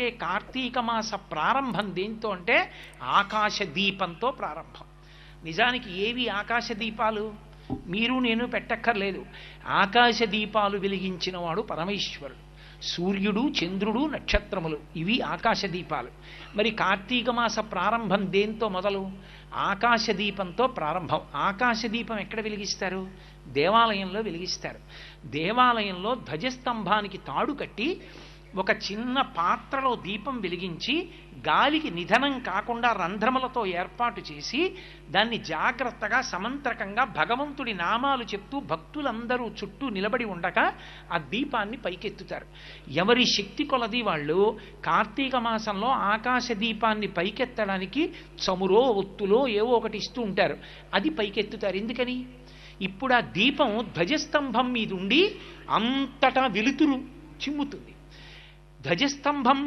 కార్తీక మాస ప్రారంభం దేంతో అంటే ఆకాశ దీపంతో ప్రారంభం. నిజానికి ఏవి ఆకాశ దీపాలు? మీరు నేను పెట్టక్కర్లేదు. ఆకాశ దీపాలు వెలిగించిన వాడు పరమేశ్వరుడు. సూర్యుడు, చంద్రుడు, నక్షత్రములు ఇవి ఆకాశ దీపాలు. మరి కార్తీక మాస ప్రారంభం దేంతో మొదలు? ఆకాశ దీపంతో ప్రారంభం. ఆకాశ దీపం ఎక్కడ వెలిగిస్తారు? దేవాలయంలో వెలిగిస్తారు. దేవాలయంలో ధ్వజస్తంభానికి తాడు కట్టి ఒక చిన్న పాత్రలో దీపం వెలిగించి గాలికి నిధనం కాకుండా రంధ్రములతో ఏర్పాటు చేసి దాన్ని జాగ్రత్తగా సమంత్రకంగా భగవంతుడి నామాలు చెప్తూ భక్తులందరూ చుట్టూ నిలబడి ఉండగా ఆ దీపాన్ని పైకెత్తుతారు. ఎవరి శక్తి కొలది వాళ్ళు కార్తీక మాసంలో ఆకాశ దీపాన్ని పైకెత్తడానికి చమురో ఒత్తులో ఏవో ఒకటి ఇస్తూ ఉంటారు. అది పైకెత్తుతారు. ఎందుకని? ఇప్పుడు ఆ దీపం ధ్వజస్తంభం మీద ఉండి అంతటా వెలుతురు చిమ్ముతుంది. ధ్వజస్తంభం